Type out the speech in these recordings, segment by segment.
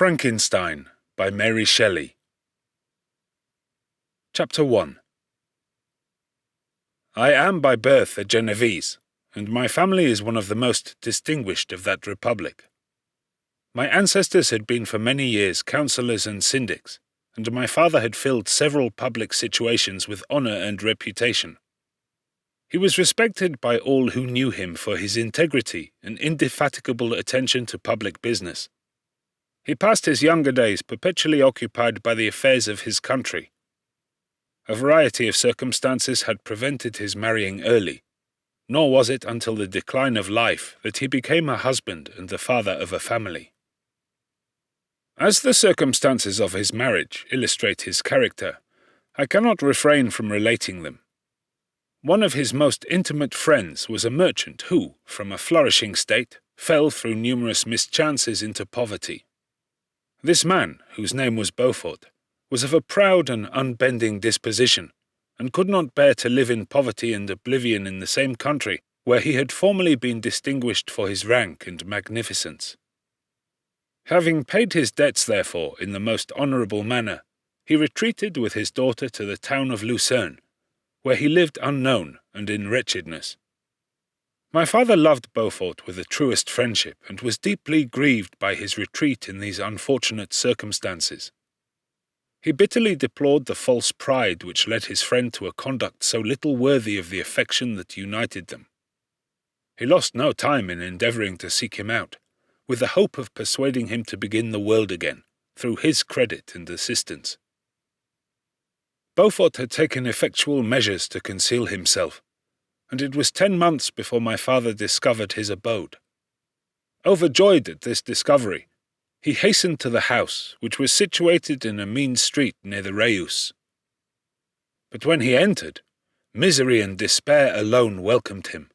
Frankenstein by Mary Shelley. Chapter 1. I am by birth a Genevese, and my family is one of the most distinguished of that republic. My ancestors had been for many years councillors and syndics, and my father had filled several public situations with honour and reputation. He was respected by all who knew him for his integrity and indefatigable attention to public business. He passed his younger days perpetually occupied by the affairs of his country. A variety of circumstances had prevented his marrying early, nor was it until the decline of life that he became a husband and the father of a family. As the circumstances of his marriage illustrate his character, I cannot refrain from relating them. One of his most intimate friends was a merchant who, from a flourishing state, fell through numerous mischances into poverty. This man, whose name was Beaufort, was of a proud and unbending disposition, and could not bear to live in poverty and oblivion in the same country where he had formerly been distinguished for his rank and magnificence. Having paid his debts, therefore, in the most honourable manner, he retreated with his daughter to the town of Lucerne, where he lived unknown and in wretchedness. My father loved Beaufort with the truest friendship, and was deeply grieved by his retreat in these unfortunate circumstances. He bitterly deplored the false pride which led his friend to a conduct so little worthy of the affection that united them. He lost no time in endeavouring to seek him out, with the hope of persuading him to begin the world again, through his credit and assistance. Beaufort had taken effectual measures to conceal himself, and it was 10 months before my father discovered his abode. Overjoyed at this discovery, he hastened to the house, which was situated in a mean street near the Reus. But when he entered, misery and despair alone welcomed him.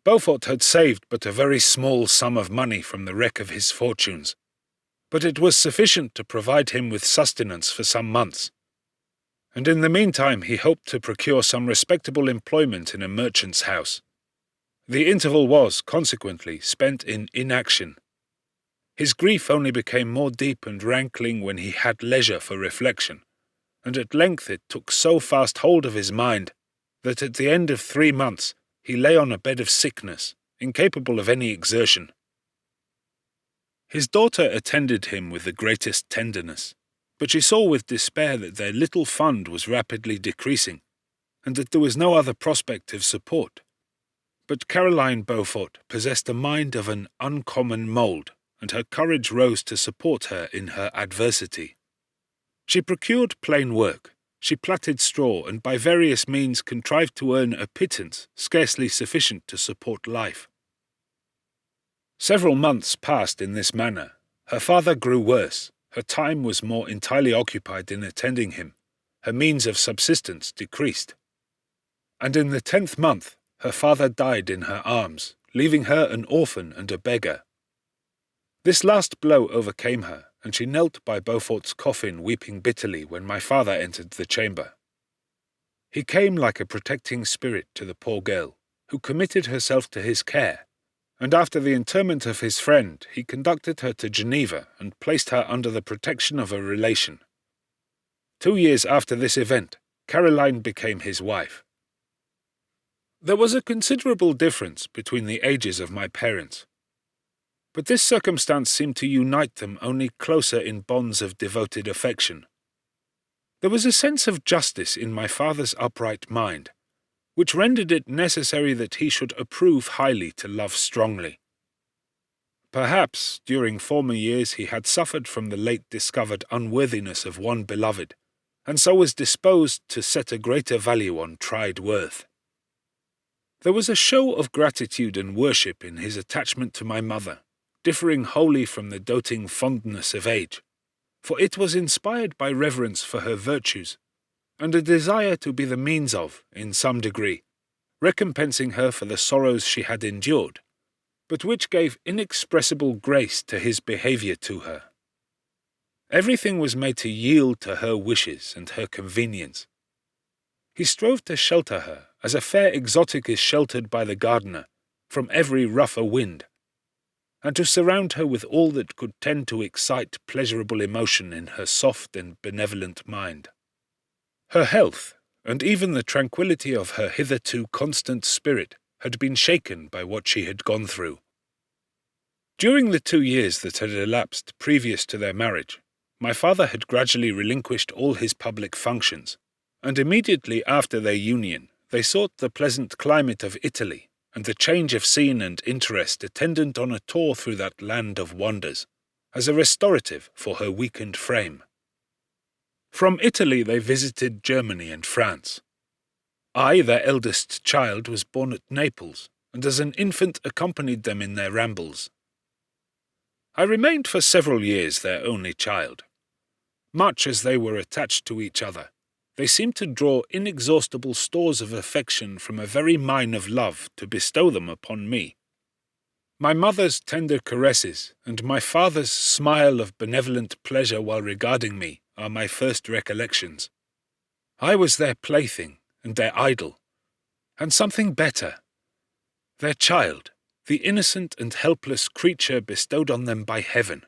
Beaufort had saved but a very small sum of money from the wreck of his fortunes, but it was sufficient to provide him with sustenance for some months, and in the meantime he hoped to procure some respectable employment in a merchant's house. The interval was, consequently, spent in inaction. His grief only became more deep and rankling when he had leisure for reflection, and at length it took so fast hold of his mind that at the end of 3 months he lay on a bed of sickness, incapable of any exertion. His daughter attended him with the greatest tenderness, but she saw with despair that their little fund was rapidly decreasing, and that there was no other prospect of support. But Caroline Beaufort possessed a mind of an uncommon mould, and her courage rose to support her in her adversity. She procured plain work, she plaited straw, and by various means contrived to earn a pittance scarcely sufficient to support life. Several months passed in this manner. Her father grew worse. Her time was more entirely occupied in attending him, her means of subsistence decreased, and in the 10th month her father died in her arms, leaving her an orphan and a beggar. This last blow overcame her, and she knelt by Beaufort's coffin weeping bitterly when my father entered the chamber. He came like a protecting spirit to the poor girl, who committed herself to his care, and after the interment of his friend he conducted her to Geneva and placed her under the protection of a relation. 2 years after this event, Caroline became his wife. There was a considerable difference between the ages of my parents, but this circumstance seemed to unite them only closer in bonds of devoted affection. There was a sense of justice in my father's upright mind, which rendered it necessary that he should approve highly to love strongly. Perhaps, during former years he had suffered from the late discovered unworthiness of one beloved, and so was disposed to set a greater value on tried worth. There was a show of gratitude and worship in his attachment to my mother, differing wholly from the doting fondness of age, for it was inspired by reverence for her virtues, and a desire to be the means of, in some degree, recompensing her for the sorrows she had endured, but which gave inexpressible grace to his behaviour to her. Everything was made to yield to her wishes and her convenience. He strove to shelter her, as a fair exotic is sheltered by the gardener, from every rougher wind, and to surround her with all that could tend to excite pleasurable emotion in her soft and benevolent mind. Her health, and even the tranquillity of her hitherto constant spirit, had been shaken by what she had gone through. During the 2 years that had elapsed previous to their marriage, my father had gradually relinquished all his public functions, and immediately after their union they sought the pleasant climate of Italy and the change of scene and interest attendant on a tour through that land of wonders, as a restorative for her weakened frame. From Italy they visited Germany and France. I, their eldest child, was born at Naples, and as an infant accompanied them in their rambles. I remained for several years their only child. Much as they were attached to each other, they seemed to draw inexhaustible stores of affection from a very mine of love to bestow them upon me. My mother's tender caresses and my father's smile of benevolent pleasure while regarding me are my first recollections. I was their plaything and their idol, and something better, their child, the innocent and helpless creature bestowed on them by heaven,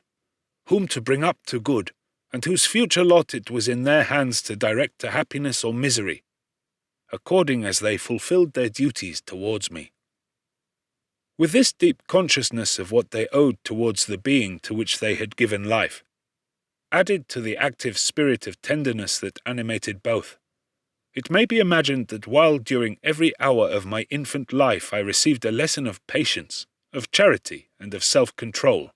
whom to bring up to good, and whose future lot it was in their hands to direct to happiness or misery, according as they fulfilled their duties towards me. With this deep consciousness of what they owed towards the being to which they had given life, added to the active spirit of tenderness that animated both, it may be imagined that while during every hour of my infant life I received a lesson of patience, of charity, and of self-control,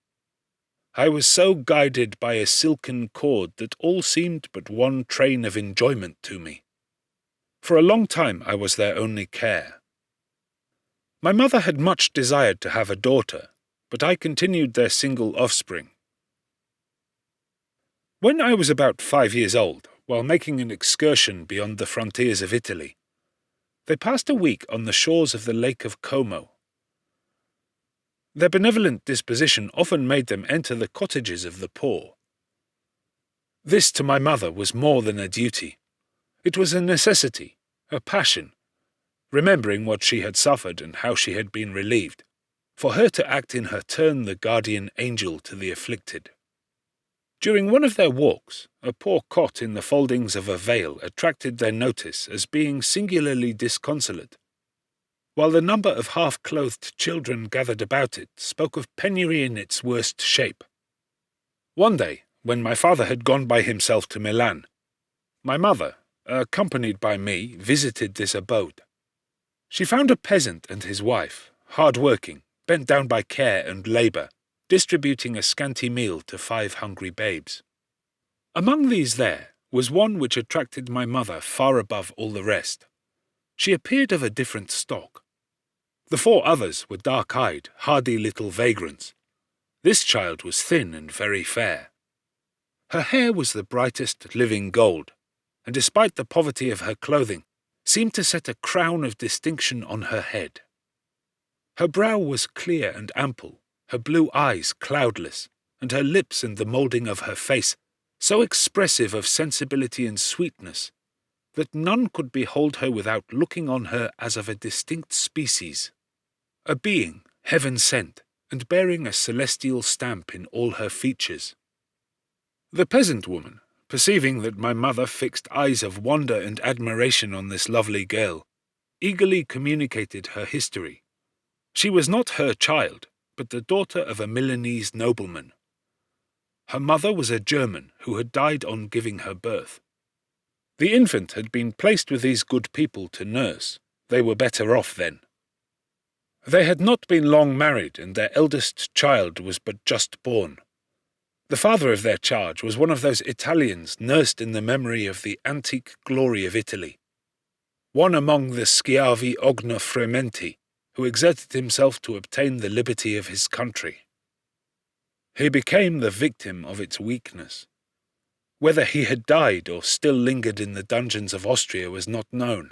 I was so guided by a silken cord that all seemed but one train of enjoyment to me. For a long time I was their only care. My mother had much desired to have a daughter, but I continued their single offspring. When I was about 5 years old, while making an excursion beyond the frontiers of Italy, they passed a week on the shores of the Lake of Como. Their benevolent disposition often made them enter the cottages of the poor. This to my mother was more than a duty. It was a necessity, a passion, remembering what she had suffered and how she had been relieved, for her to act in her turn the guardian angel to the afflicted. During one of their walks, a poor cot in the foldings of a veil attracted their notice as being singularly disconsolate, while the number of half-clothed children gathered about it spoke of penury in its worst shape. One day, when my father had gone by himself to Milan, my mother, accompanied by me, visited this abode. She found a peasant and his wife, hard-working, bent down by care and labour, distributing a scanty meal to 5 hungry babes. Among these there was one which attracted my mother far above all the rest. She appeared of a different stock. The 4 others were dark-eyed, hardy little vagrants. This child was thin and very fair. Her hair was the brightest living gold, and despite the poverty of her clothing, seemed to set a crown of distinction on her head. Her brow was clear and ample, her blue eyes cloudless, and her lips and the moulding of her face so expressive of sensibility and sweetness that none could behold her without looking on her as of a distinct species, a being heaven-sent, and bearing a celestial stamp in all her features. The peasant woman, perceiving that my mother fixed eyes of wonder and admiration on this lovely girl, eagerly communicated her history. She was not her child, but the daughter of a Milanese nobleman. Her mother was a German who had died on giving her birth. The infant had been placed with these good people to nurse. They were better off then. They had not been long married, and their eldest child was but just born. The father of their charge was one of those Italians nursed in the memory of the antique glory of Italy, one among the Schiavi Ognofrementi, who exerted himself to obtain the liberty of his country. He became the victim of its weakness. Whether he had died or still lingered in the dungeons of Austria was not known.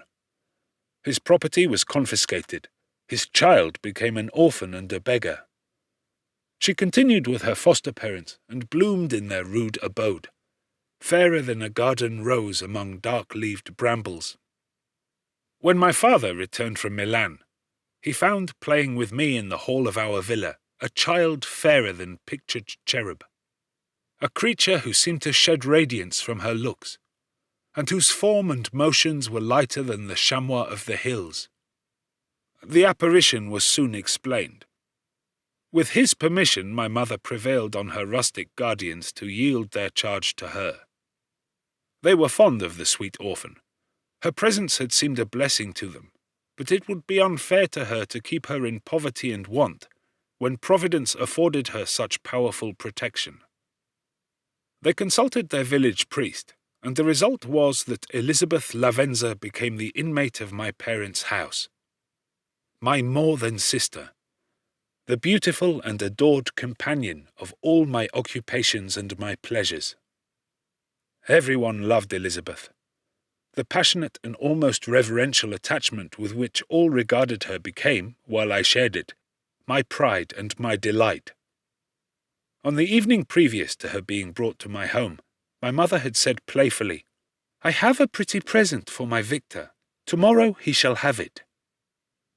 His property was confiscated. His child became an orphan and a beggar. She continued with her foster parents and bloomed in their rude abode, fairer than a garden rose among dark-leaved brambles. When my father returned from Milan, he found playing with me in the hall of our villa a child fairer than pictured cherub, a creature who seemed to shed radiance from her looks, and whose form and motions were lighter than the chamois of the hills. The apparition was soon explained. With his permission, my mother prevailed on her rustic guardians to yield their charge to her. They were fond of the sweet orphan. Her presence had seemed a blessing to them, but it would be unfair to her to keep her in poverty and want, when Providence afforded her such powerful protection. They consulted their village priest, and the result was that Elizabeth Lavenza became the inmate of my parents' house. My more than sister, the beautiful and adored companion of all my occupations and my pleasures. Everyone loved Elizabeth. The passionate and almost reverential attachment with which all regarded her became, while I shared it, my pride and my delight. On the evening previous to her being brought to my home, my mother had said playfully, "I have a pretty present for my Victor. Tomorrow he shall have it."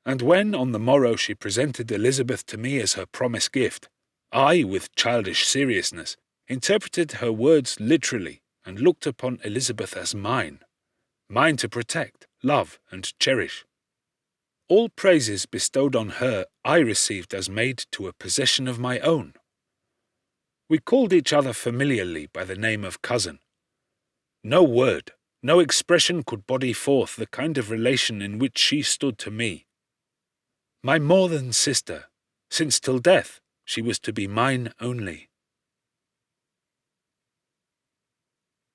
And when on the morrow she presented Elizabeth to me as her promised gift, I, with childish seriousness, interpreted her words literally and looked upon Elizabeth as mine to protect, love, and cherish. All praises bestowed on her I received as made to a possession of my own. We called each other familiarly by the name of cousin. No word, no expression could body forth the kind of relation in which she stood to me. My more than sister, since till death she was to be mine only.